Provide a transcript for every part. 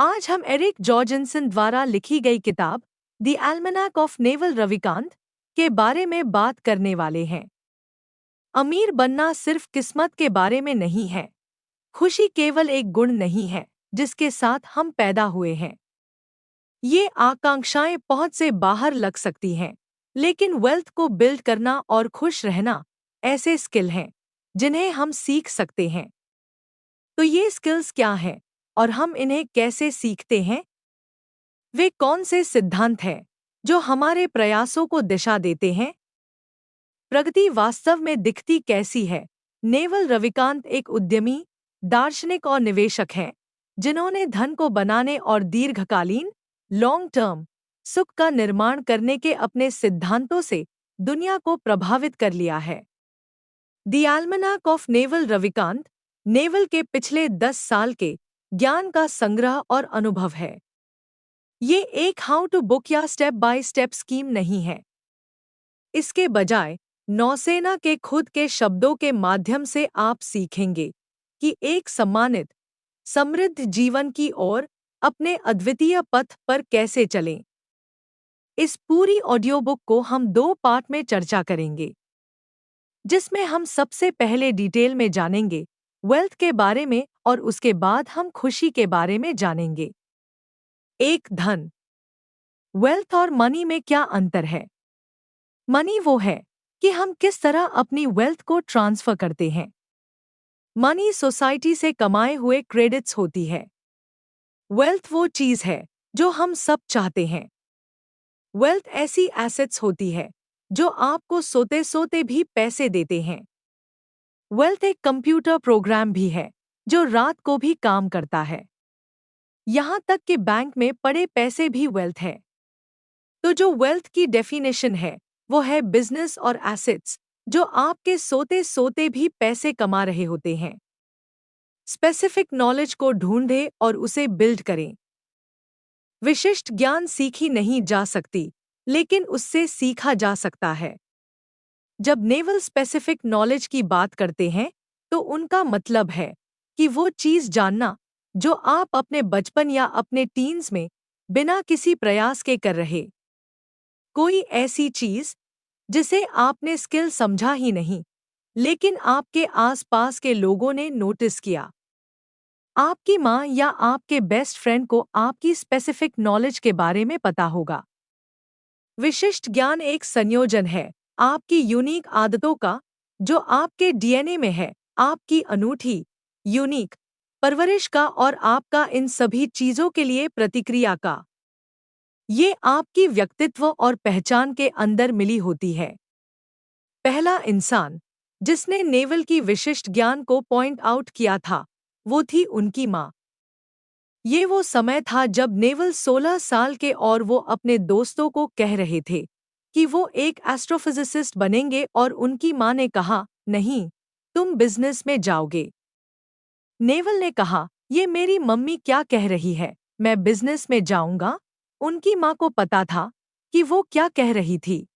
आज हम एरिक जॉर्जनसन द्वारा लिखी गई किताब the almanack of Naval Ravikant के बारे में बात करने वाले हैं। अमीर बनना सिर्फ किस्मत के बारे में नहीं है। खुशी केवल एक गुण नहीं है जिसके साथ हम पैदा हुए हैं। ये आकांक्षाएं पहुंच से बाहर लग सकती हैं, लेकिन वेल्थ को बिल्ड करना और खुश रहना ऐसे स्किल हैं जिन्हें हम सीख सकते हैं। तो ये स्किल्स क्या हैं और हम इन्हें कैसे सीखते हैं? वे कौन से सिद्धांत हैं जो हमारे प्रयासों को दिशा देते हैं? प्रगति वास्तव में दिखती कैसी है? नेवल रविकांत एक उद्यमी, दार्शनिक और निवेशक हैं जिन्होंने धन को बनाने और दीर्घकालीन लॉन्ग टर्म सुख का निर्माण करने के अपने सिद्धांतों से दुनिया को प्रभावित कर लिया है। The almanack of Naval Ravikant Naval के पिछले 10 साल के ज्ञान का संग्रह और अनुभव है। ये एक हाउ टू बुक या स्टेप बाय स्टेप स्कीम नहीं है। इसके बजाय नौसेना के खुद के शब्दों के माध्यम से आप सीखेंगे कि एक सम्मानित, समृद्ध जीवन की ओर अपने अद्वितीय पथ पर कैसे चलें। इस पूरी ऑडियो बुक को हम 2 पार्ट में चर्चा करेंगे, जिसमें हम सबसे पहले डिटेल में जानेंगे वेल्थ के बारे में और उसके बाद हम खुशी के बारे में जानेंगे। एक धन, वेल्थ और मनी में क्या अंतर है? मनी वो है कि हम किस तरह अपनी वेल्थ को ट्रांसफर करते हैं। मनी सोसाइटी से कमाए हुए क्रेडिट्स होती है। वेल्थ वो चीज है जो हम सब चाहते हैं। वेल्थ ऐसी एसेट्स होती है जो आपको सोते सोते भी पैसे देते हैं। वेल्थ एक कंप्यूटर प्रोग्राम भी है जो रात को भी काम करता है। यहाँ तक कि बैंक में पड़े पैसे भी वेल्थ है। तो जो वेल्थ की डेफिनेशन है वो है बिजनेस और एसेट्स जो आपके सोते सोते भी पैसे कमा रहे होते हैं। स्पेसिफिक नॉलेज को ढूंढें और उसे बिल्ड करें। विशिष्ट ज्ञान सीखी नहीं जा सकती, लेकिन उससे सीखा जा सकता है। जब नेवल स्पेसिफिक नॉलेज की बात करते हैं तो उनका मतलब है कि वो चीज़ जानना जो आप अपने बचपन या अपने टीन्स में बिना किसी प्रयास के कर रहे। कोई ऐसी चीज़ जिसे आपने स्किल समझा ही नहीं, लेकिन आपके आसपास के लोगों ने नोटिस किया। आपकी माँ या आपके बेस्ट फ्रेंड को आपकी स्पेसिफिक नॉलेज के बारे में पता होगा। विशिष्ट ज्ञान एक संयोजन है आपकी यूनिक आदतों का जो आपके डीएनए में है, आपकी अनूठी, यूनिक परवरिश का और आपका इन सभी चीज़ों के लिए प्रतिक्रिया का। ये आपकी व्यक्तित्व और पहचान के अंदर मिली होती है। पहला इंसान जिसने नेवल की विशिष्ट ज्ञान को पॉइंट आउट किया था वो थी उनकी माँ। ये वो समय था जब नेवल 16 साल के और वो अपने दोस्तों को कह रहे थे कि वो एक एस्ट्रोफिजिसिस्ट बनेंगे और उनकी माँ ने कहा, नहीं, तुम बिजनेस में जाओगे। नेवल ने कहा, ये मेरी मम्मी क्या कह रही है, मैं बिजनेस में जाऊंगा। उनकी माँ को पता था कि वो क्या कह रही थी,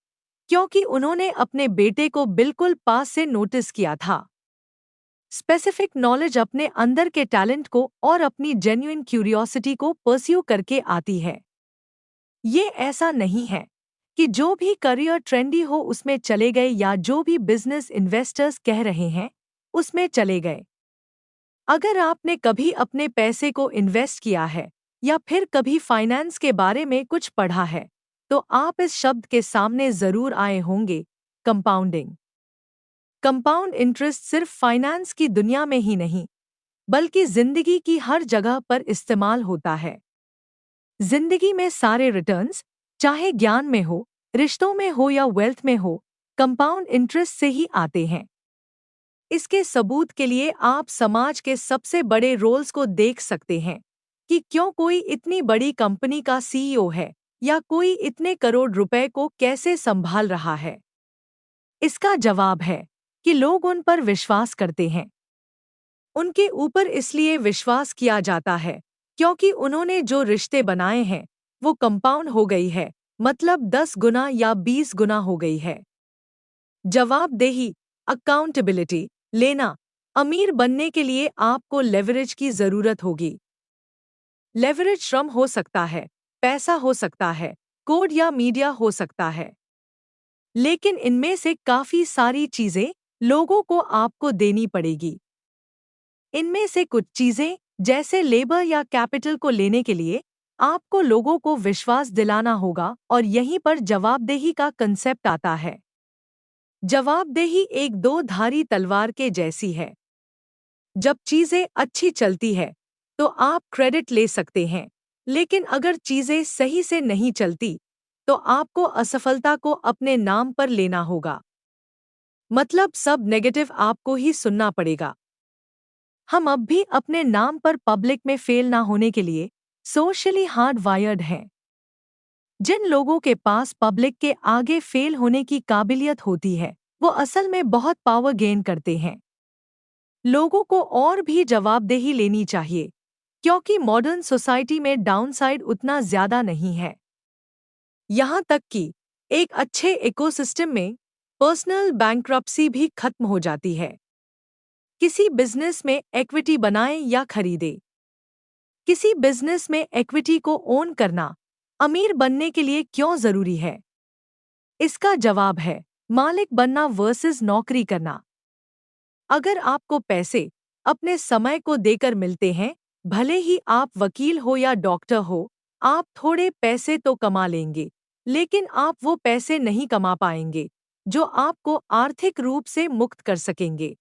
क्योंकि उन्होंने अपने बेटे को बिल्कुल पास से नोटिस किया था। स्पेसिफिक नॉलेज अपने अंदर के टैलेंट को और अपनी जेन्युइन क्यूरियोसिटी को परस्यू करके आती है। ये ऐसा नहीं है कि जो भी करियर ट्रेंडी हो उसमें चले गए या जो भी बिजनेस इन्वेस्टर्स कह रहे हैं उसमें चले गए। अगर आपने कभी अपने पैसे को इन्वेस्ट किया है या फिर कभी फाइनेंस के बारे में कुछ पढ़ा है तो आप इस शब्द के सामने जरूर आए होंगे, कंपाउंडिंग। कंपाउंड इंटरेस्ट सिर्फ फाइनेंस की दुनिया में ही नहीं बल्कि जिंदगी की हर जगह पर इस्तेमाल होता है। जिंदगी में सारे रिटर्न्स, चाहे ज्ञान में हो, रिश्तों में हो या वेल्थ में हो, कंपाउंड इंटरेस्ट से ही आते हैं। इसके सबूत के लिए आप समाज के सबसे बड़े रोल्स को देख सकते हैं कि क्यों कोई इतनी बड़ी कंपनी का सीईओ है या कोई इतने करोड़ रुपए को कैसे संभाल रहा है। इसका जवाब है कि लोग उन पर विश्वास करते हैं। उनके ऊपर इसलिए विश्वास किया जाता है क्योंकि उन्होंने जो रिश्ते बनाए हैं वो कंपाउंड हो गई है, मतलब 10 गुना या 20 गुना हो गई है। जवाबदेही, अकाउंटेबिलिटी लेना। अमीर बनने के लिए आपको लेवरेज की जरूरत होगी। लेवरेज श्रम हो सकता है, पैसा हो सकता है, कोड या मीडिया हो सकता है। लेकिन इनमें से काफी सारी चीजें लोगों को आपको देनी पड़ेगी। इनमें से कुछ चीजें, जैसे लेबर या कैपिटल को लेने के लिए आपको लोगों को विश्वास दिलाना होगा, और यहीं पर जवाबदेही का कंसेप्ट आता है। जवाबदेही एक दो धारी तलवार के जैसी है। जब चीजें अच्छी चलती है तो आप क्रेडिट ले सकते हैं, लेकिन अगर चीजें सही से नहीं चलती तो आपको असफलता को अपने नाम पर लेना होगा। मतलब सब नेगेटिव आपको ही सुनना पड़ेगा। हम अब भी अपने नाम पर पब्लिक में फेल ना होने के लिए सोशली हार्ड वायर्ड हैं। जिन लोगों के पास पब्लिक के आगे फेल होने की काबिलियत होती है, वो असल में बहुत पावर गेन करते हैं। लोगों को और भी जवाबदेही लेनी चाहिए, क्योंकि मॉडर्न सोसाइटी में डाउनसाइड उतना ज्यादा नहीं है। यहाँ तक कि एक अच्छे इकोसिस्टम में पर्सनल बैंक्रप्सी भी खत्म हो जाती है। किसी बिजनेस में इक्विटी बनाएं या खरीदें। किसी बिजनेस में इक्विटी को ओन करना अमीर बनने के लिए क्यों जरूरी है? इसका जवाब है मालिक बनना वर्सेस नौकरी करना। अगर आपको पैसे अपने समय को देकर मिलते हैं, भले ही आप वकील हो या डॉक्टर हो, आप थोड़े पैसे तो कमा लेंगे, लेकिन आप वो पैसे नहीं कमा पाएंगे जो आपको आर्थिक रूप से मुक्त कर सकेंगे।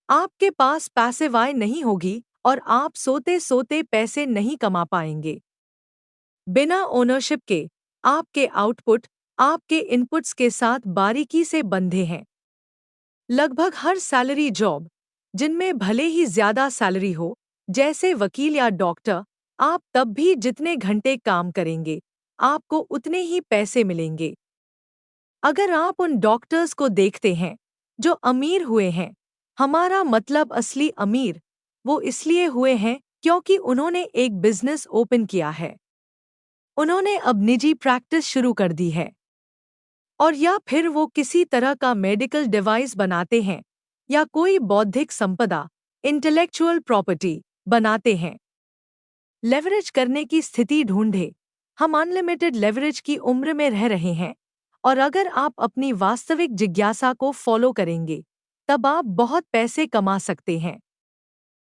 आपके पास पैसिव आय नहीं होगी और आप सोते सोते पैसे नहीं कमा पाएंगे। बिना ओनरशिप के आपके आउटपुट आपके इनपुट्स के साथ बारीकी से बंधे हैं। लगभग हर सैलरी जॉब, जिनमें भले ही ज्यादा सैलरी हो, जैसे वकील या डॉक्टर, आप तब भी जितने घंटे काम करेंगे, आपको उतने ही पैसे मिलेंगे। अगर आप उन डॉक्टर्स को देखते हैं जो अमीर हुए हैं, हमारा मतलब असली अमीर, वो इसलिए हुए हैं क्योंकि उन्होंने एक बिजनेस ओपन किया है, उन्होंने अब निजी प्रैक्टिस शुरू कर दी है, और या फिर वो किसी तरह का मेडिकल डिवाइस बनाते हैं या कोई बौद्धिक संपदा, इंटेलेक्चुअल प्रॉपर्टी बनाते हैं। लेवरेज करने की स्थिति ढूंढे। हम अनलिमिटेड लेवरेज की उम्र में रह रहे हैं, और अगर आप अपनी वास्तविक जिज्ञासा को फॉलो करेंगे, तब आप बहुत पैसे कमा सकते हैं।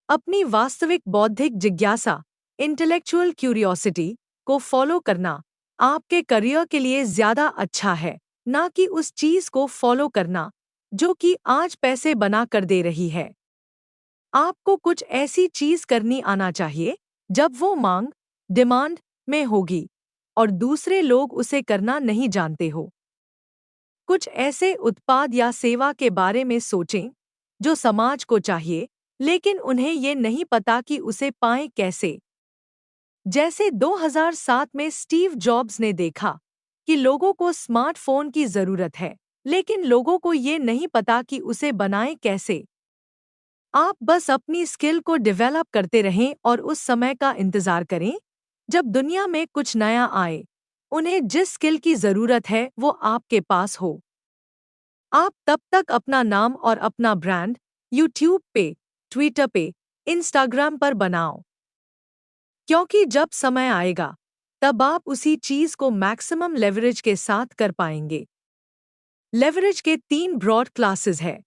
अपनी वास्तविक बौद्धिक जिज्ञासा, इंटेलेक्चुअल क्यूरियोसिटी को फॉलो करना आपके करियर के लिए ज्यादा अच्छा है, ना कि उस चीज को फॉलो करना जो कि आज पैसे बना कर दे रही है। आपको कुछ ऐसी चीज करनी आना चाहिए जब वो मांग, डिमांड में होगी और दूसरे लोग उसे करना नहीं जानते हो। कुछ ऐसे उत्पाद या सेवा के बारे में सोचें जो समाज को चाहिए, लेकिन उन्हें ये नहीं पता कि उसे पाएं कैसे। जैसे 2007 में स्टीव जॉब्स ने देखा कि लोगों को स्मार्टफोन की जरूरत है, लेकिन लोगों को ये नहीं पता कि उसे बनाएं कैसे। आप बस अपनी स्किल को डेवलप करते रहें और उस समय का इंतजार करें जब दुनिया में कुछ नया आए। उन्हें जिस स्किल की जरूरत है वो आपके पास हो। आप तब तक अपना नाम और अपना ब्रांड यूट्यूब पे, ट्विटर पे, इंस्टाग्राम पर बनाओ, क्योंकि जब समय आएगा तब आप उसी चीज को मैक्सिमम लेवरेज के साथ कर पाएंगे। लेवरेज के 3 ब्रॉड क्लासेस है।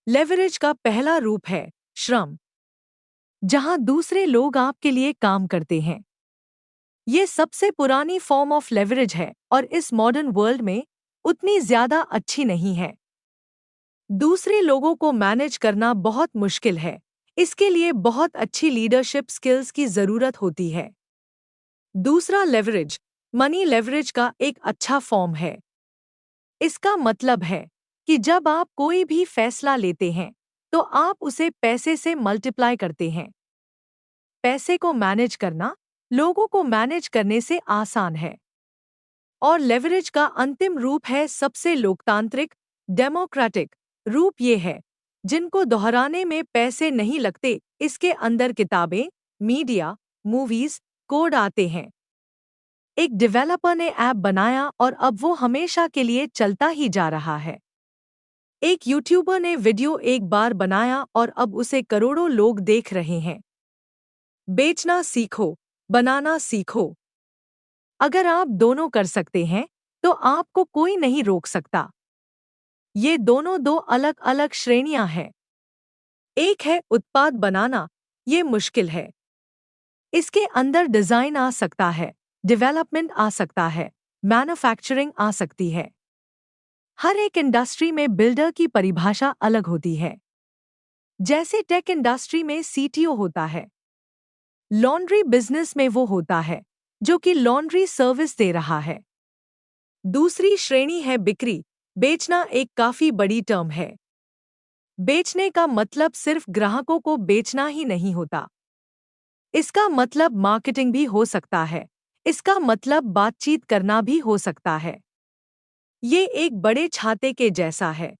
लेवरेज का पहला रूप है श्रम, जहां दूसरे लोग आपके लिए काम करते हैं। ये सबसे पुरानी फॉर्म ऑफ लेवरेज है और इस मॉडर्न वर्ल्ड में उतनी ज्यादा अच्छी नहीं है। दूसरे लोगों को मैनेज करना बहुत मुश्किल है, इसके लिए बहुत अच्छी लीडरशिप स्किल्स की जरूरत होती है। दूसरा लेवरेज मनी लेवरेज का एक अच्छा फॉर्म है। इसका मतलब है कि जब आप कोई भी फैसला लेते हैं तो आप उसे पैसे से मल्टीप्लाई करते हैं। पैसे को मैनेज करना लोगों को मैनेज करने से आसान है। और लेवरेज का अंतिम रूप है सबसे लोकतांत्रिक, डेमोक्रेटिक रूप ये है जिनको दोहराने में पैसे नहीं लगते। इसके अंदर किताबें, मीडिया, मूवीज, कोड आते हैं। एक डेवलपर ने ऐप बनाया और अब वो हमेशा के लिए चलता ही जा रहा है। एक यूट्यूबर ने वीडियो एक बार बनाया और अब उसे करोड़ों लोग देख रहे हैं। बेचना सीखो, बनाना सीखो। अगर आप दोनों कर सकते हैं, तो आपको कोई नहीं रोक सकता। ये दोनों दो अलग अलग श्रेणियां हैं। एक है उत्पाद बनाना, ये मुश्किल है। इसके अंदर डिजाइन आ सकता है, डेवलपमेंट आ सकता है, मैन्युफैक्चरिंग आ सकती है। हर एक इंडस्ट्री में बिल्डर की परिभाषा अलग होती है। जैसे टेक इंडस्ट्री में सीटीओ होता है, लॉन्ड्री बिजनेस में वो होता है जो कि लॉन्ड्री सर्विस दे रहा है। दूसरी श्रेणी है बिक्री। बेचना एक काफी बड़ी टर्म है। बेचने का मतलब सिर्फ ग्राहकों को बेचना ही नहीं होता। इसका मतलब मार्केटिंग भी हो सकता है। इसका मतलब बातचीत करना भी हो सकता है। ये एक बड़े छाते के जैसा है।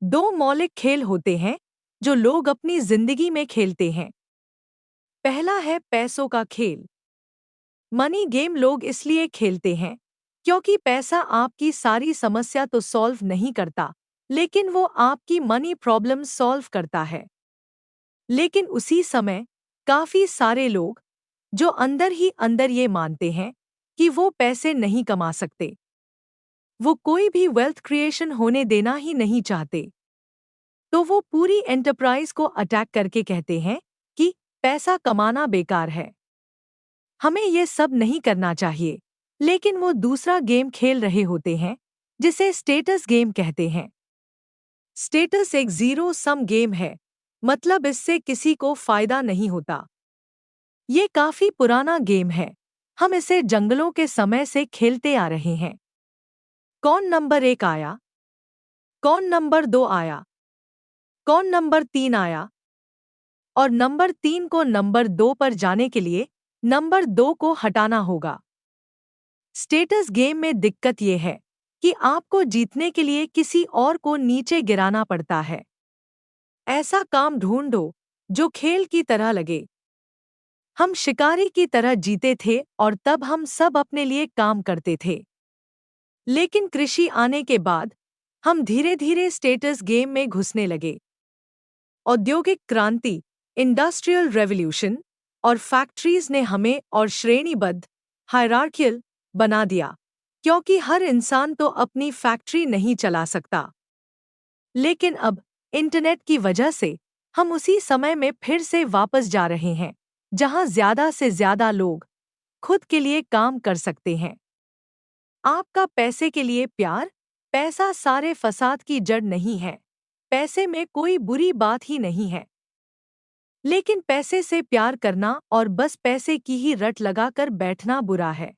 दो मौलिक खेल होते हैं जो लोग अपनी जिंदगी में खेलते हैं। पहला है पैसों का खेल। मनी गेम लोग इसलिए खेलते हैं क्योंकि पैसा आपकी सारी समस्या तो सॉल्व नहीं करता, लेकिन वो आपकी मनी प्रॉब्लम सॉल्व करता है। लेकिन उसी समय काफी सारे लोग जो अंदर ही अंदर ये मानते हैं कि वो पैसे नहीं कमा सकते, वो कोई भी वेल्थ क्रिएशन होने देना ही नहीं चाहते, तो वो पूरी एंटरप्राइज को अटैक करके कहते हैं कि पैसा कमाना बेकार है, हमें ये सब नहीं करना चाहिए। लेकिन वो दूसरा गेम खेल रहे होते हैं जिसे स्टेटस गेम कहते हैं। स्टेटस एक जीरो सम गेम है, मतलब इससे किसी को फायदा नहीं होता। ये काफी पुराना गेम है। हम इसे जंगलों के समय से खेलते आ रहे हैं। कौन नंबर 1 आया, कौन नंबर 2 आया, कौन नंबर 3 आया, और नंबर 3 को नंबर 2 पर जाने के लिए नंबर 2 को हटाना होगा। स्टेटस गेम में दिक्कत यह है कि आपको जीतने के लिए किसी और को नीचे गिराना पड़ता है। ऐसा काम ढूंढो जो खेल की तरह लगे। हम शिकारी की तरह जीते थे और तब हम सब अपने लिए काम करते थे। लेकिन कृषि आने के बाद हम धीरे धीरे स्टेटस गेम में घुसने लगे। औद्योगिक क्रांति, इंडस्ट्रियल रेवोल्यूशन और फैक्ट्रीज ने हमें और श्रेणीबद्ध, हायरार्कियल बना दिया, क्योंकि हर इंसान तो अपनी फैक्ट्री नहीं चला सकता। लेकिन अब इंटरनेट की वजह से हम उसी समय में फिर से वापस जा रहे हैं, जहां ज्यादा से ज्यादा लोग खुद के लिए काम कर सकते हैं। आपका पैसे के लिए प्यार, पैसा सारे फसाद की जड़ नहीं है। पैसे में कोई बुरी बात ही नहीं है। लेकिन पैसे से प्यार करना और बस पैसे की ही रट लगाकर बैठना बुरा है।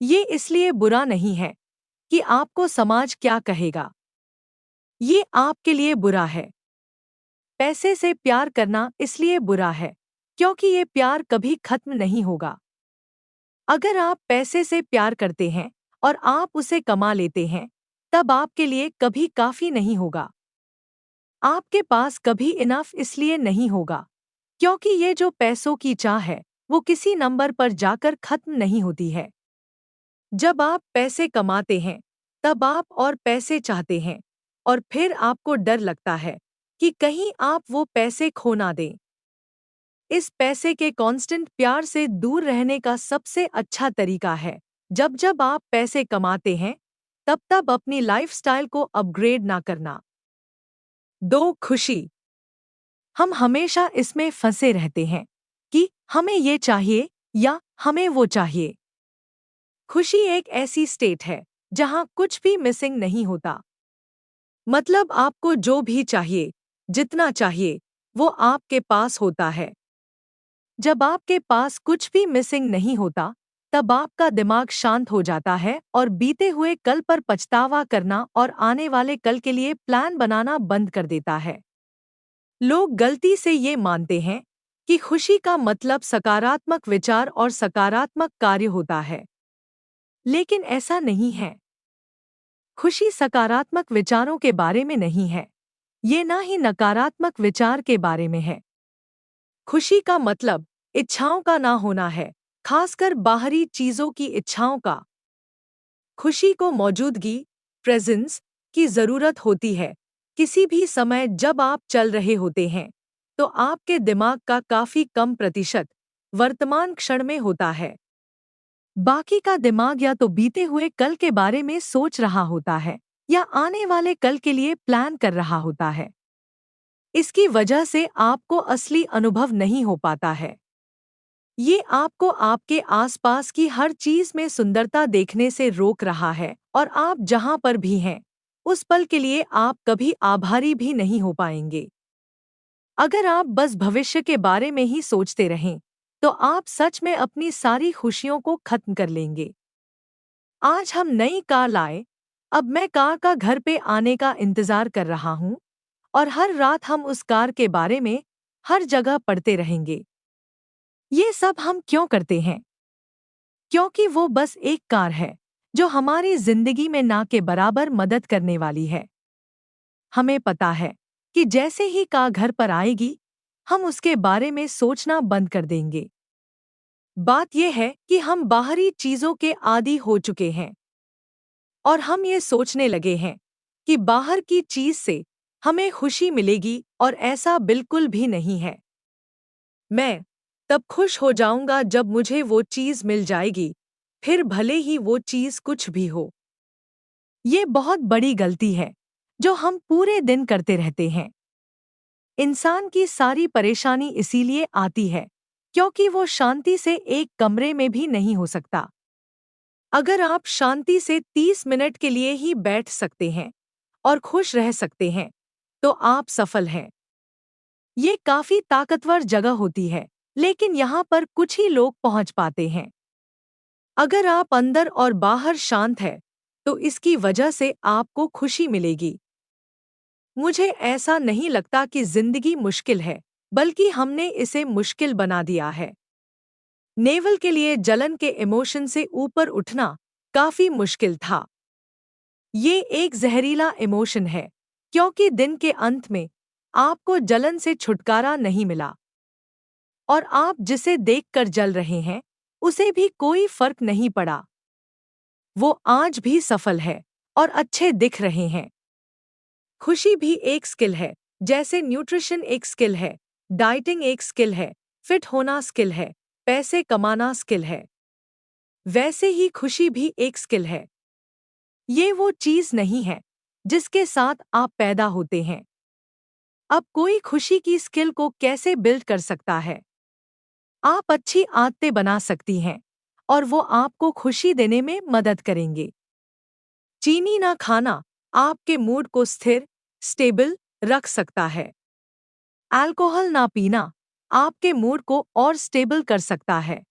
ये इसलिए बुरा नहीं है कि आपको समाज क्या कहेगा। ये आपके लिए बुरा है। पैसे से प्यार करना इसलिए बुरा है क्योंकि ये प्यार कभी खत्म नहीं होगा। अगर आप पैसे से प्यार करते हैं और आप उसे कमा लेते हैं, तब आपके लिए कभी काफी नहीं होगा। आपके पास कभी इनफ इसलिए नहीं होगा क्योंकि ये जो पैसों की चाह है, वो किसी नंबर पर जाकर खत्म नहीं होती है। जब आप पैसे कमाते हैं, तब आप और पैसे चाहते हैं, और फिर आपको डर लगता है कि कहीं आप वो पैसे खो ना दें। इस पैसे के कांस्टेंट प्यार से दूर रहने का सबसे अच्छा तरीका है, जब जब आप पैसे कमाते हैं, तब तब अपनी लाइफस्टाइल को अपग्रेड ना करना। 2. खुशी। हम हमेशा इसमें फंसे रहते हैं कि हमें ये चाहिए या हमें वो चाहिए। खुशी एक ऐसी स्टेट है जहां कुछ भी मिसिंग नहीं होता। मतलब आपको जो भी चाहिए, जितना चाहिए, वो आपके पास होता है। जब आपके पास कुछ भी मिसिंग नहीं होता, तब आपका दिमाग शांत हो जाता है और बीते हुए कल पर पछतावा करना और आने वाले कल के लिए प्लान बनाना बंद कर देता है। लोग गलती से ये मानते हैं कि खुशी का मतलब सकारात्मक विचार और सकारात्मक कार्य होता है, लेकिन ऐसा नहीं है। खुशी सकारात्मक विचारों के बारे में नहीं है, ये ना ही नकारात्मक विचार के बारे में है। खुशी का मतलब इच्छाओं का ना होना है, खासकर बाहरी चीजों की इच्छाओं का। खुशी को मौजूदगी, प्रेजेंस की जरूरत होती है, किसी भी समय जब आप चल रहे होते हैं, तो आपके दिमाग का काफी कम प्रतिशत वर्तमान क्षण में होता है। बाकी का दिमाग या तो बीते हुए कल के बारे में सोच रहा होता है या आने वाले कल के लिए प्लान कर रहा होता है। इसकी वजह से आपको असली अनुभव नहीं हो पाता है। ये आपको आपके आसपास की हर चीज में सुंदरता देखने से रोक रहा है और आप जहां पर भी हैं, उस पल के लिए आप कभी आभारी भी नहीं हो पाएंगे। अगर आप बस भविष्य के बारे में ही सोचते रहें, तो आप सच में अपनी सारी खुशियों को खत्म कर लेंगे। आज हम नई कार लाए, अब मैं कार का घर पे आने का इंतजार कर रहा हूँ और हर रात हम उस कार के बारे में हर जगह पढ़ते रहेंगे। ये सब हम क्यों करते हैं? क्योंकि वो बस एक कार है जो हमारी जिंदगी में ना के बराबर मदद करने वाली है। हमें पता है कि जैसे ही कार घर पर आएगी, हम उसके बारे में सोचना बंद कर देंगे। बात यह है कि हम बाहरी चीजों के आदी हो चुके हैं और हम ये सोचने लगे हैं कि बाहर की चीज से हमें खुशी मिलेगी, और ऐसा बिल्कुल भी नहीं है। मैं तब खुश हो जाऊंगा जब मुझे वो चीज मिल जाएगी, फिर भले ही वो चीज कुछ भी हो। ये बहुत बड़ी गलती है जो हम पूरे दिन करते रहते हैं। इंसान की सारी परेशानी इसीलिए आती है क्योंकि वो शांति से एक कमरे में भी नहीं हो सकता। अगर आप शांति से 30 मिनट के लिए ही बैठ सकते हैं और खुश रह सकते हैं, तो आप सफल हैं। ये काफी ताकतवर जगह होती है, लेकिन यहाँ पर कुछ ही लोग पहुंच पाते हैं। अगर आप अंदर और बाहर शांत हैं, तो इसकी वजह से आपको खुशी मिलेगी। मुझे ऐसा नहीं लगता कि जिंदगी मुश्किल है, बल्कि हमने इसे मुश्किल बना दिया है। नेवल के लिए जलन के इमोशन से ऊपर उठना काफी मुश्किल था। ये एक जहरीला इमोशन है क्योंकि दिन के अंत में आपको जलन से छुटकारा नहीं मिला और आप जिसे देखकर जल रहे हैं, उसे भी कोई फर्क नहीं पड़ा। वो आज भी सफल है और अच्छे दिख रहे हैं। खुशी भी एक स्किल है, जैसे न्यूट्रिशन एक स्किल है, डाइटिंग एक स्किल है, फिट होना स्किल है, पैसे कमाना स्किल है। वैसे ही खुशी भी एक स्किल है। ये वो चीज नहीं है जिसके साथ आप पैदा होते हैं। अब कोई खुशी की स्किल को कैसे बिल्ड कर सकता है? आप अच्छी आदतें बना सकती हैं और वो आपको खुशी देने में मदद करेंगे। चीनी ना खाना आपके मूड को स्थिर, स्टेबल रख सकता है। अल्कोहल ना पीना आपके मूड को और स्टेबल कर सकता है।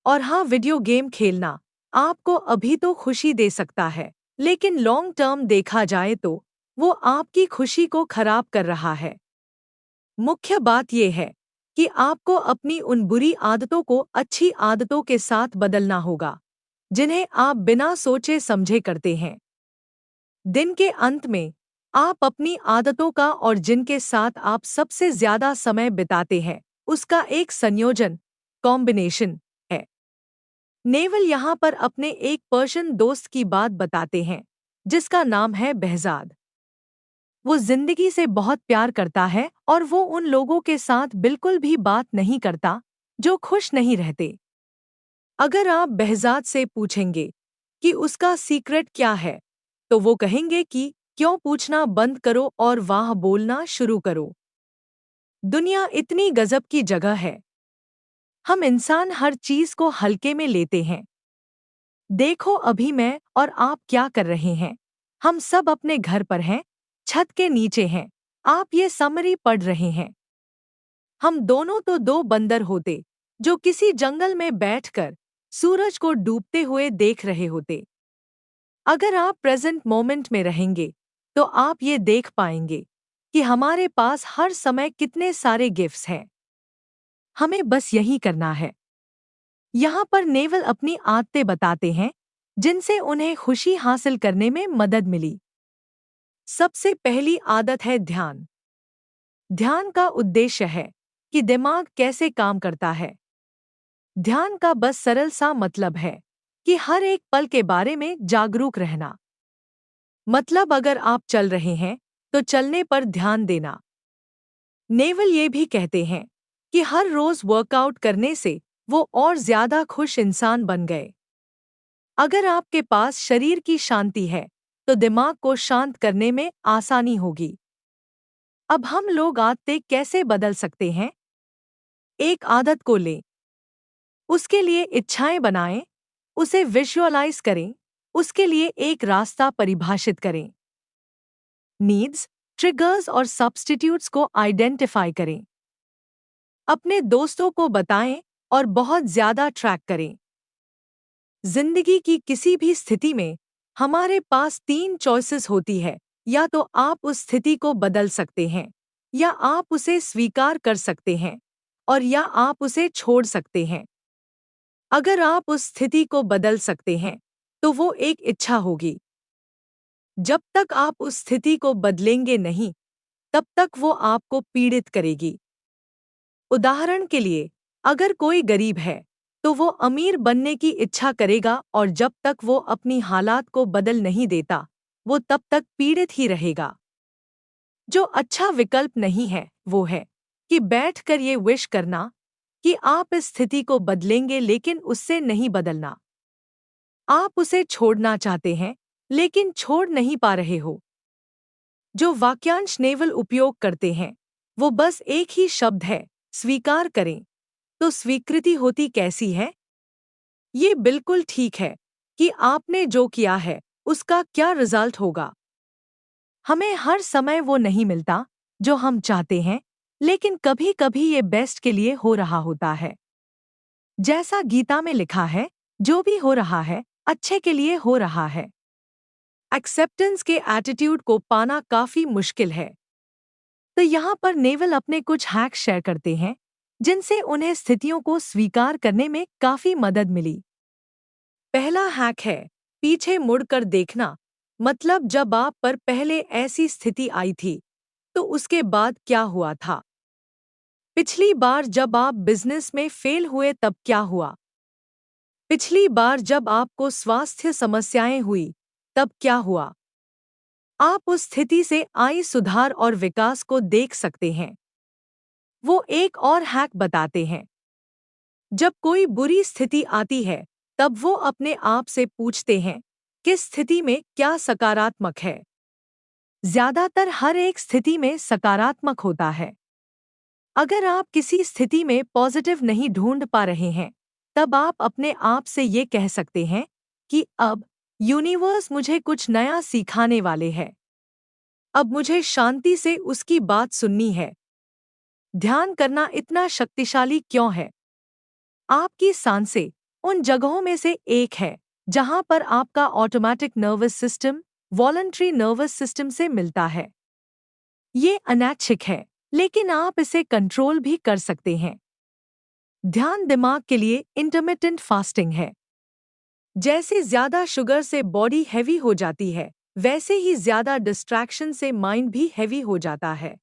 और हाँ, वीडियो गेम खेलना आपको अभी तो खुशी दे सकता है, लेकिन लॉन्ग टर्म देखा जाए तो वो आपकी खुशी को खराब कर रहा है। मुख्य बात यह है कि आपको अपनी उन बुरी आदतों को अच्छी आदतों के साथ बदलना होगा जिन्हें आप बिना सोचे समझे करते हैं। दिन के अंत में आप अपनी आदतों का और जिनके साथ आप सबसे ज्यादा समय बिताते हैं, उसका एक संयोजन, कॉम्बिनेशन है। नेवल यहाँ पर अपने एक पर्शियन दोस्त की बात बताते हैं जिसका नाम है behzad। वो जिंदगी से बहुत प्यार करता है और वो उन लोगों के साथ बिल्कुल भी बात नहीं करता जो खुश नहीं रहते। अगर आप behzad से पूछेंगे कि उसका सीक्रेट क्या है, तो वो कहेंगे कि क्यों पूछना बंद करो और वाह बोलना शुरू करो। दुनिया इतनी गजब की जगह है। हम इंसान हर चीज को हल्के में लेते हैं। देखो, अभी मैं और आप क्या कर रहे हैं। हम सब अपने घर पर हैं, छत के नीचे हैं। आप ये समरी पढ़ रहे हैं। हम दोनों तो दो बंदर होते जो किसी जंगल में बैठकर सूरज को डूबते हुए देख रहे होते। अगर आप प्रेजेंट मोमेंट में रहेंगे, तो आप ये देख पाएंगे कि हमारे पास हर समय कितने सारे गिफ्ट्स हैं। हमें बस यही करना है। यहाँ पर नेवल अपनी आदतें बताते हैं जिनसे उन्हें खुशी हासिल करने में मदद मिली। सबसे पहली आदत है ध्यान। ध्यान का उद्देश्य है कि दिमाग कैसे काम करता है। ध्यान का बस सरल सा मतलब है कि हर एक पल के बारे में जागरूक रहना। मतलब अगर आप चल रहे हैं तो चलने पर ध्यान देना। नेवल ये भी कहते हैं कि हर रोज वर्कआउट करने से वो और ज्यादा खुश इंसान बन गए। अगर आपके पास शरीर की शांति है तो दिमाग को शांत करने में आसानी होगी। अब हम लोग आदतें कैसे बदल सकते हैं? एक आदत को लें, उसके लिए इच्छाएं बनाएं, उसे विजुअलाइज करें, उसके लिए एक रास्ता परिभाषित करें। नीड्स, ट्रिगर्स और सब्स्टिट्यूट्स को आइडेंटिफाई करें। अपने दोस्तों को बताएं और बहुत ज्यादा ट्रैक करें। जिंदगी की किसी भी स्थिति में हमारे पास 3 चॉइसेस होती है, या तो आप उस स्थिति को बदल सकते हैं, या आप उसे स्वीकार कर सकते हैं, और या आप उसे छोड़ सकते हैं। अगर आप उस स्थिति को बदल सकते हैं तो वो एक इच्छा होगी। जब तक आप उस स्थिति को बदलेंगे नहीं, तब तक वो आपको पीड़ित करेगी। उदाहरण के लिए, अगर कोई गरीब है तो वो अमीर बनने की इच्छा करेगा, और जब तक वो अपनी हालात को बदल नहीं देता, वो तब तक पीड़ित ही रहेगा। जो अच्छा विकल्प नहीं है वो है कि बैठकर ये विश करना कि आप इस स्थिति को बदलेंगे लेकिन उससे नहीं बदलना। आप उसे छोड़ना चाहते हैं लेकिन छोड़ नहीं पा रहे हो। जो वाक्यांश नेवल उपयोग करते हैं वो बस एक ही शब्द है, स्वीकार करें। तो स्वीकृति होती कैसी है? ये बिल्कुल ठीक है कि आपने जो किया है उसका क्या रिजल्ट होगा। हमें हर समय वो नहीं मिलता जो हम चाहते हैं, लेकिन कभी कभी ये बेस्ट के लिए हो रहा होता है। जैसा गीता में लिखा है, जो भी हो रहा है अच्छे के लिए हो रहा है। एक्सेप्टेंस के एटीट्यूड को पाना काफी मुश्किल है। तो यहाँ पर नेवल अपने कुछ हैक शेयर करते हैं जिनसे उन्हें स्थितियों को स्वीकार करने में काफी मदद मिली। पहला हैक है पीछे मुड़कर देखना। मतलब जब आप पर पहले ऐसी स्थिति आई थी तो उसके बाद क्या हुआ था? पिछली बार जब आप बिजनेस में फेल हुए तब क्या हुआ? पिछली बार जब आपको स्वास्थ्य समस्याएं हुई तब क्या हुआ? आप उस स्थिति से आई सुधार और विकास को देख सकते हैं। वो एक और हैक बताते हैं। जब कोई बुरी स्थिति आती है तब वो अपने आप से पूछते हैं, किस स्थिति में क्या सकारात्मक है? ज्यादातर हर एक स्थिति में सकारात्मक होता है। अगर आप किसी स्थिति में पॉजिटिव नहीं ढूंढ पा रहे हैं, तब आप अपने आप से ये कह सकते हैं कि अब यूनिवर्स मुझे कुछ नया सिखाने वाले है। अब मुझे शांति से उसकी बात सुननी है। ध्यान करना इतना शक्तिशाली क्यों है? आपकी सांसें उन जगहों में से एक है जहां पर आपका automatic nervous system voluntary nervous system से मिलता है। ये अनैच्छिक है, लेकिन आप इसे कंट्रोल भी कर सकते हैं। ध्यान दिमाग के लिए इंटरमिटेंट फास्टिंग है। जैसे ज्यादा शुगर से बॉडी हैवी हो जाती है, वैसे ही ज्यादा डिस्ट्रैक्शन से माइंड भी हैवी हो जाता है।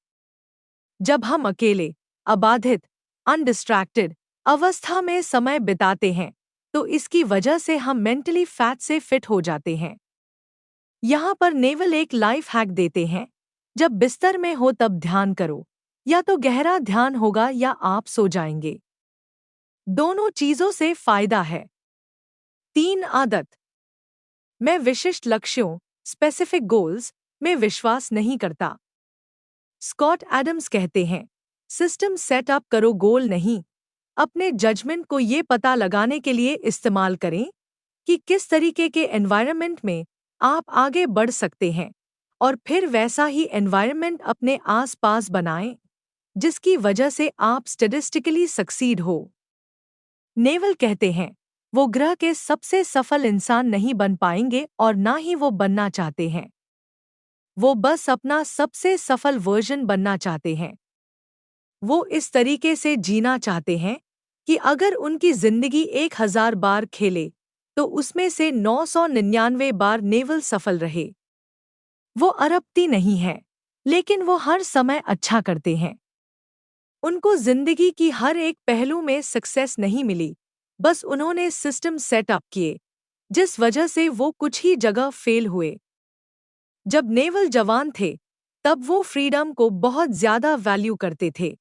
जब हम अकेले, अबाधित, अनडिस्ट्रैक्टेड अवस्था में समय बिताते हैं तो इसकी वजह से हम मेंटली फैट से फिट हो जाते हैं। यहाँ पर नेवल एक लाइफ हैक देते हैं। जब बिस्तर में हो तब ध्यान करो। या तो गहरा ध्यान होगा या आप सो जाएंगे। दोनों चीजों से फायदा है। 3 आदत। मैं विशिष्ट लक्ष्यों स्पेसिफिक गोल्स में विश्वास नहीं करता। स्कॉट एडम्स कहते हैं, सिस्टम सेटअप करो, गोल नहीं। अपने जजमेंट को ये पता लगाने के लिए इस्तेमाल करें कि किस तरीके के एनवायरनमेंट में आप आगे बढ़ सकते हैं, और फिर वैसा ही एनवायरनमेंट अपने आसपास बनाएं जिसकी वजह से आप स्टैटिस्टिकली सक्सीड हो। नेवल कहते हैं, वो ग्रह के सबसे सफल इंसान नहीं बन पाएंगे और ना ही वो बनना चाहते हैं। वो बस अपना सबसे सफल वर्जन बनना चाहते हैं। वो इस तरीके से जीना चाहते हैं कि अगर उनकी जिंदगी 1000 बार खेले तो उसमें से 999 बार नेवल सफल रहे। वो अरबती नहीं है, लेकिन वो हर समय अच्छा करते हैं। उनको जिंदगी की हर एक पहलू में सक्सेस नहीं मिली, बस उन्होंने सिस्टम सेटअप किए जिस वजह से वो कुछ ही जगह फेल हुए। जब नेवल जवान थे तब वो फ्रीडम को बहुत ज्यादा वैल्यू करते थे।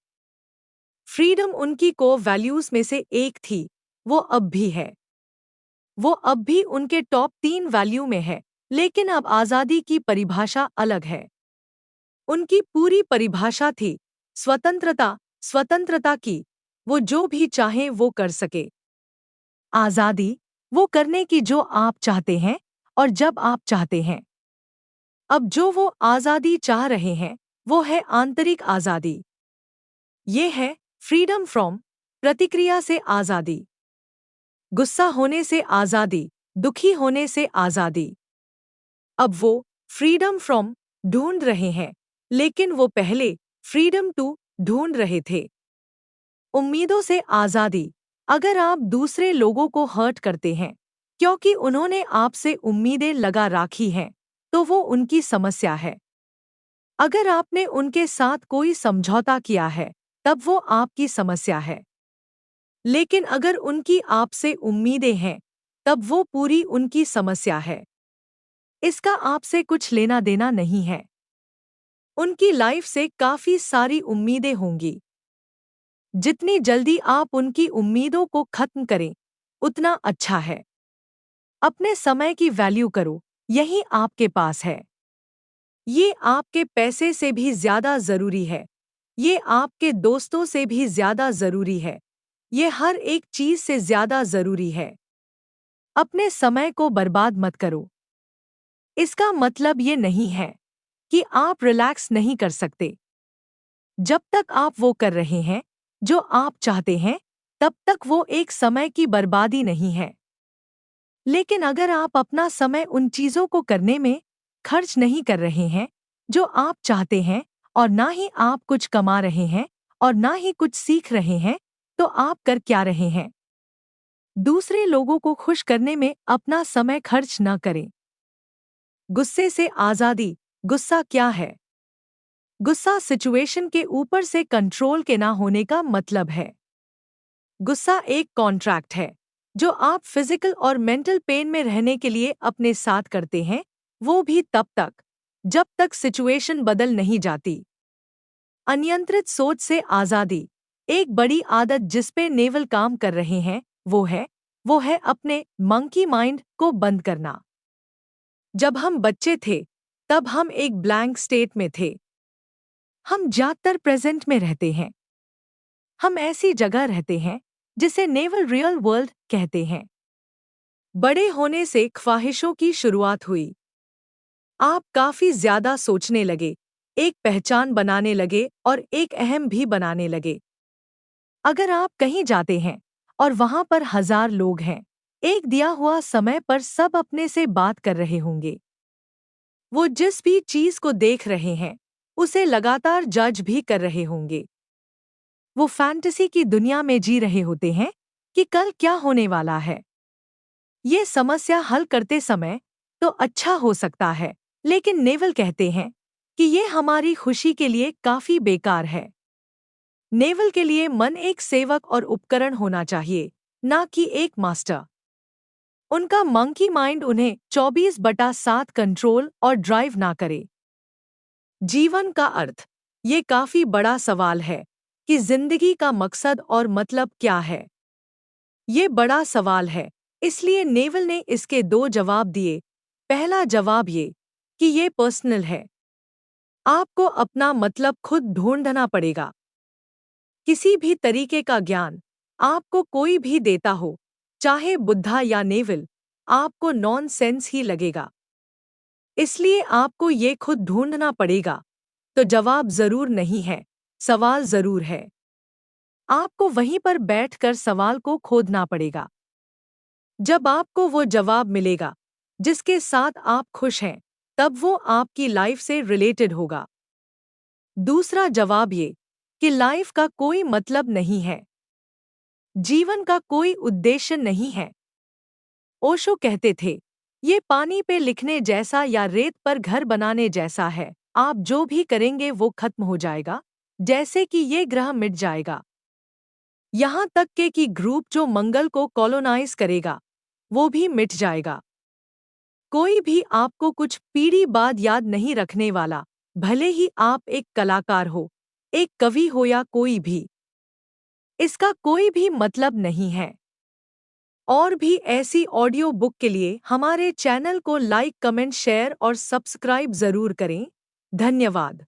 फ्रीडम उनकी कोर वैल्यूज में से एक थी, वो अब भी है। वो अब भी उनके टॉप 3 वैल्यू में है, लेकिन अब आज़ादी की परिभाषा अलग है। उनकी पूरी परिभाषा थी स्वतंत्रता, स्वतंत्रता की, वो जो भी चाहे वो कर सके। आज़ादी, वो करने की जो आप चाहते हैं और जब आप चाहते हैं। अब जो वो आज़ादी चाह रहे हैं, वो है आंतरिक आज़ादी। ये है फ्रीडम फ्रॉम प्रतिक्रिया से आज़ादी, गुस्सा होने से आज़ादी, दुखी होने से आज़ादी। अब वो फ्रीडम फ्रॉम ढूंढ रहे हैं, लेकिन वो पहले फ्रीडम टू ढूंढ रहे थे। उम्मीदों से आज़ादी, अगर आप दूसरे लोगों को हर्ट करते हैं क्योंकि उन्होंने आपसे उम्मीदें लगा राखी हैं, तो वो उनकी समस्या है। अगर आपने उनके साथ कोई समझौता किया है, तब वो आपकी समस्या है। लेकिन अगर उनकी आपसे उम्मीदें हैं, तब वो पूरी उनकी समस्या है। इसका आपसे कुछ लेना देना नहीं है। उनकी लाइफ से काफी सारी उम्मीदें होंगी। जितनी जल्दी आप उनकी उम्मीदों को खत्म करें, उतना अच्छा है। अपने समय की वैल्यू करो, यही आपके पास है। ये आपके पैसे से भी ज्यादा जरूरी है। ये आपके दोस्तों से भी ज्यादा जरूरी है। ये हर एक चीज से ज्यादा जरूरी है। अपने समय को बर्बाद मत करो। इसका मतलब ये नहीं है कि आप रिलैक्स नहीं कर सकते। जब तक आप वो कर रहे हैं जो आप चाहते हैं, तब तक वो एक समय की बर्बादी नहीं है। लेकिन अगर आप अपना समय उन चीजों को करने में खर्च नहीं कर रहे हैं जो आप चाहते हैं, और ना ही आप कुछ कमा रहे हैं और ना ही कुछ सीख रहे हैं, तो आप कर क्या रहे हैं? दूसरे लोगों को खुश करने में अपना समय खर्च न करें। गुस्से से आज़ादी, गुस्सा क्या है? गुस्सा सिचुएशन के ऊपर से कंट्रोल के ना होने का मतलब है। गुस्सा एक कॉन्ट्रैक्ट है जो आप फिजिकल और मेंटल पेन में रहने के लिए अपने साथ करते हैं, वो भी तब तक जब तक सिचुएशन बदल नहीं जाती। अनियंत्रित सोच से आज़ादी, एक बड़ी आदत जिस पे नेवल काम कर रहे हैं, वो है अपने मंकी माइंड को बंद करना। जब हम बच्चे थे, तब हम एक ब्लैंक स्टेट में थे। हम ज्यादातर प्रेजेंट में रहते हैं। हम ऐसी जगह रहते हैं जिसे नेवल रियल वर्ल्ड कहते हैं। बड़े होने से ख्वाहिशों की शुरुआत हुई। आप काफी ज्यादा सोचने लगे, एक पहचान बनाने लगे और एक अहम भी बनाने लगे। अगर आप कहीं जाते हैं और वहां पर 1000 लोग हैं, एक दिया हुआ समय पर सब अपने से बात कर रहे होंगे। वो जिस भी चीज को देख रहे हैं, उसे लगातार जज भी कर रहे होंगे। वो फैंटेसी की दुनिया में जी रहे होते हैं कि कल क्या होने वाला है। ये समस्या हल करते समय तो अच्छा हो सकता है, लेकिन नेवल कहते हैं कि ये हमारी खुशी के लिए काफी बेकार है। नेवल के लिए मन एक सेवक और उपकरण होना चाहिए, ना कि एक मास्टर। उनका मंकी माइंड उन्हें 24/7 कंट्रोल और ड्राइव ना करे। जीवन का अर्थ, ये काफी बड़ा सवाल है कि जिंदगी का मकसद और मतलब क्या है। ये बड़ा सवाल है, इसलिए नेवल ने इसके 2 जवाब दिए। पहला जवाब ये कि ये पर्सनल है। आपको अपना मतलब खुद ढूंढना पड़ेगा। किसी भी तरीके का ज्ञान आपको कोई भी देता हो, चाहे बुद्धा या नेवल, आपको नॉनसेंस ही लगेगा। इसलिए आपको ये खुद ढूंढना पड़ेगा। तो जवाब जरूर नहीं है, सवाल जरूर है। आपको वहीं पर बैठकर सवाल को खोदना पड़ेगा। जब आपको वो जवाब मिलेगा जिसके साथ आप खुश हैं, तब वो आपकी लाइफ से रिलेटेड होगा। दूसरा जवाब ये कि लाइफ का कोई मतलब नहीं है, जीवन का कोई उद्देश्य नहीं है। ओशो कहते थे, ये पानी पे लिखने जैसा या रेत पर घर बनाने जैसा है। आप जो भी करेंगे वो खत्म हो जाएगा, जैसे कि ये ग्रह मिट जाएगा। यहाँ तक के कि ग्रुप जो मंगल को कॉलोनाइज करेगा, वो भी मिट जाएगा। कोई भी आपको कुछ पीढ़ी बाद याद नहीं रखने वाला। भले ही आप एक कलाकार हो, एक कवि हो या कोई भी, इसका कोई भी मतलब नहीं है। और भी ऐसी ऑडियो बुक के लिए हमारे चैनल को लाइक, कमेंट, शेयर और सब्सक्राइब जरूर करें। धन्यवाद।